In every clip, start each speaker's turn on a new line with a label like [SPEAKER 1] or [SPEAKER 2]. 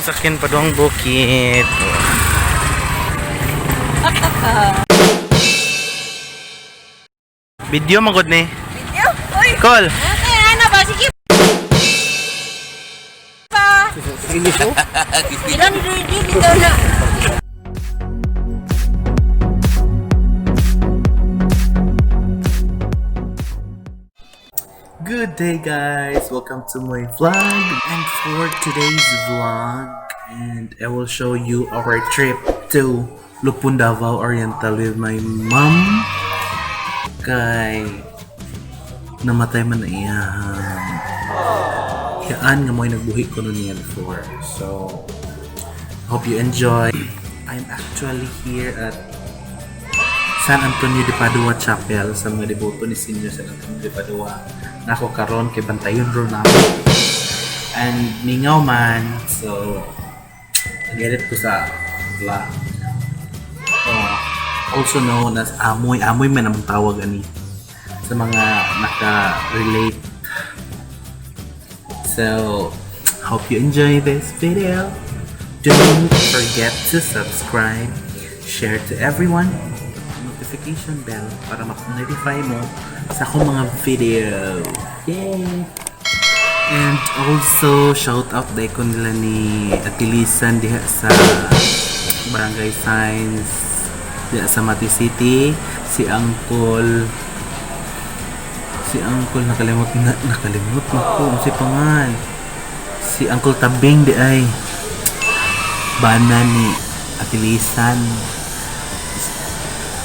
[SPEAKER 1] Ang sakyan pa doang bukit. Video magod ni.
[SPEAKER 2] Video? Uy!
[SPEAKER 1] Call.
[SPEAKER 2] Okay, ano ba? Sige pa! Ilan dito na?
[SPEAKER 1] Good day guys, welcome to my vlog. And for today's vlog, and I will show you our trip to Davao Oriental with my mom. Kay namatay man na iyan. Yaan nga mo'y nagbuhi ko nun niya before. So, hope you enjoy. I'm actually here at San Antonio de Padua Chapel sa mga deboto ni Senior San Antonio de Padua. Nako karon kay bantayon ro namin. And mingaw man, so nag-edit ko sa vlog. Also known as amoy man ang tawag ani sa mga naka-relate. So, hope you enjoy this video. Don't forget to subscribe, share to everyone, notification bell para ma-notify mo sa akong mga video. Yay! And also, shout out dahil ko nila ni Atilisan diha sa Barangay Science diha sa Mati City. Si Uncle nakalimot na ko si pangal. Si Uncle Tabing di ay bana ni Atilisan.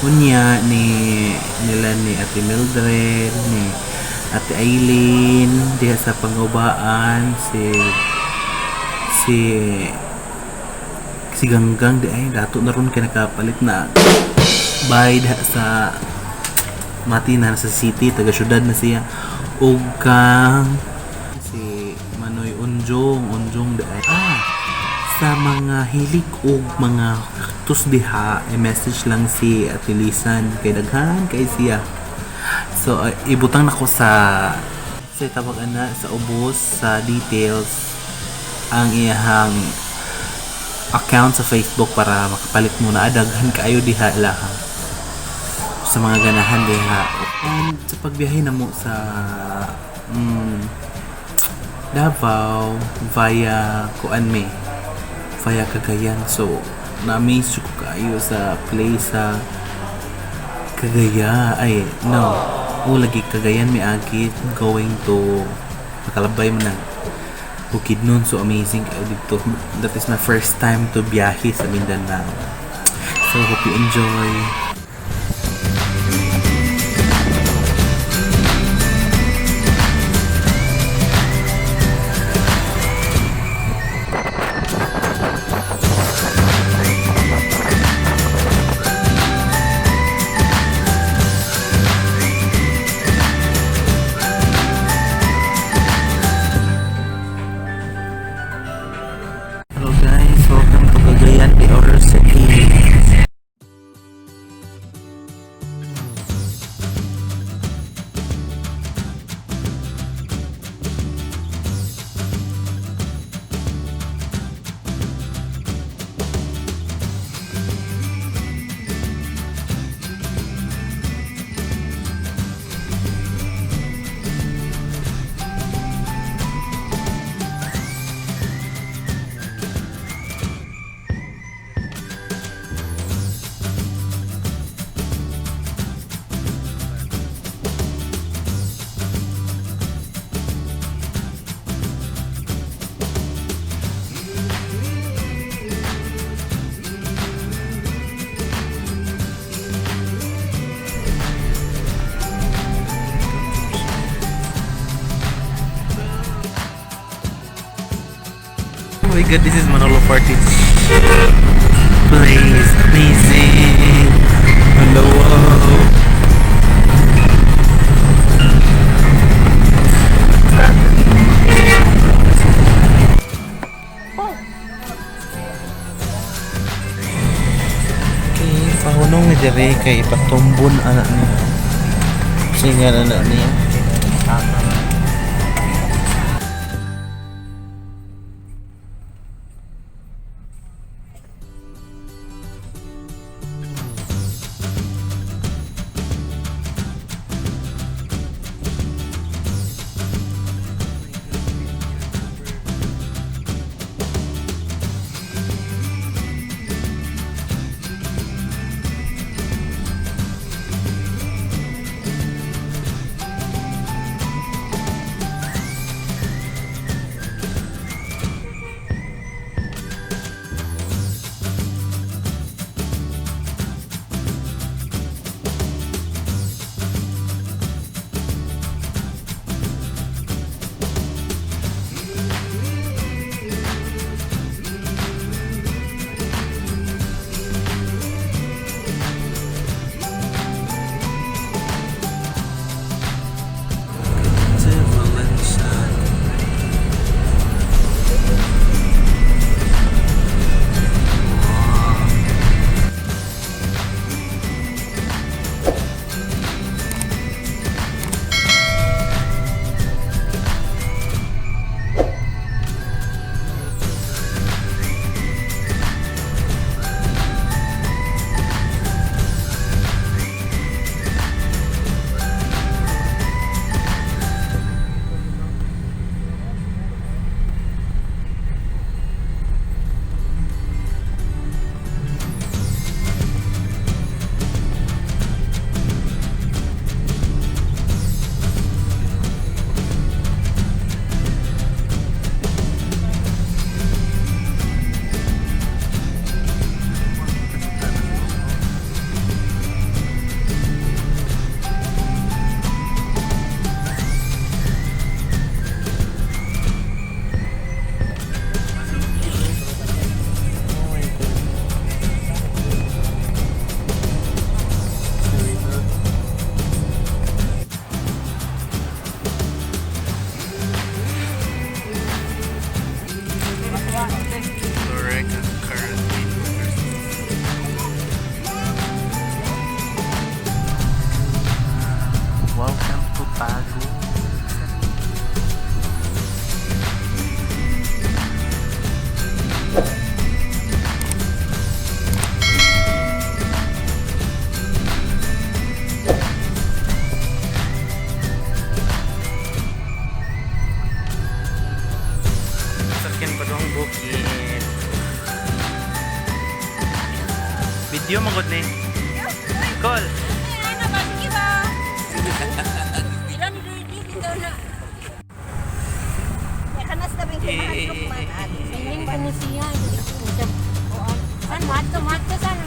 [SPEAKER 1] Unya nila ni Ate Mildred, ni Ate Aileen diha sa Pangubaan, si Ganggang di ay dato na ron kay nakapalit na bay diha sa Mati na sa city, taga syudad na siya. Ug kang si Manoy Unjong di ay sa mga hilig og mga cactus diha, i-message lang si Ate Lisan kay daghan kay siya. So ibutang nako sa tawag ana sa ubos sa details ang iyahang account sa Facebook para makapalit mo na daghan kaayo diha laha sa mga ganahan diha. And sa pagbiyahe na mo sa Davao via Cagayan. So, na-amaze ko kayo sa place sa Cagayan. Lagi Cagayan may agit going to nakalabay mo na bukid nun. So, amazing kayo dito. That is my first time to Byahi sa Mindanao. So, hope you enjoy. Oh my god, this is Manolo Party place. Amazing. Hello. Okay, pahunong ni Jere kay patumbon anak niya. Singa anak niya. direct current. Welcome to Padug. Sakyan pa dong bukid. Video mo gud ni. Call.
[SPEAKER 2] Ano ba? Sige ba? Ilan ready bitaw na. Ya kanas na bing mahalok man. Sining pa mo siya. San mato san.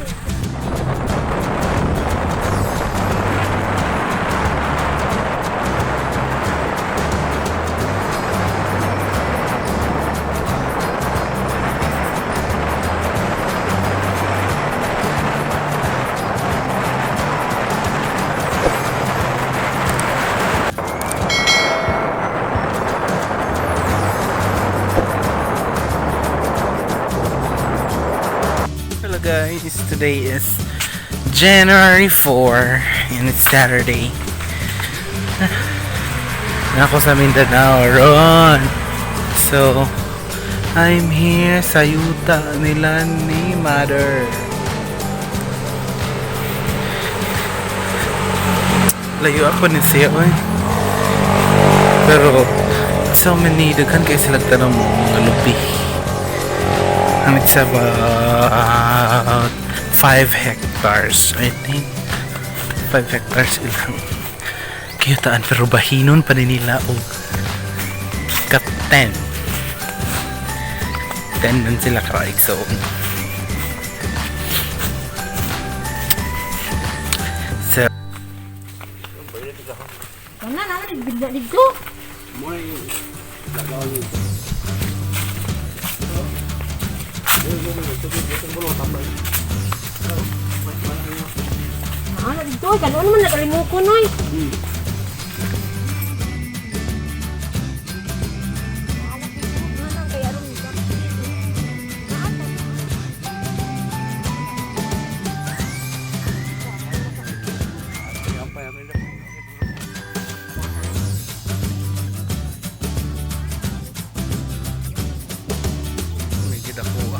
[SPEAKER 1] Hello guys, today is January 4 and it's Saturday. Ako sa Mindanao ron. So, I'm here sa yuta nila ni Mother. Layo ako ni siya oy. Pero so many daghan kay sila tanong mo mga lupi. And it's about 5 hectares, I think. 5 hectares ilang. Kiyutaan pero bahinon pa nila o kat 10. 10 man sila karaig so. So
[SPEAKER 2] Wala na bigla dito. Ano dito? Gano'n naman nakalimuko noy.
[SPEAKER 1] may kita ko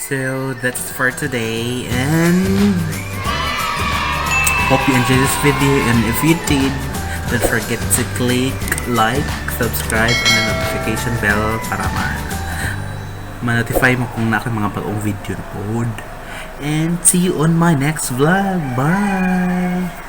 [SPEAKER 1] So that's for today, and hope you enjoyed this video, and if you did, don't forget to click like, subscribe, and the notification bell para ma-notify mo kung na mga bagong video na pod. And see you on my next vlog. Bye!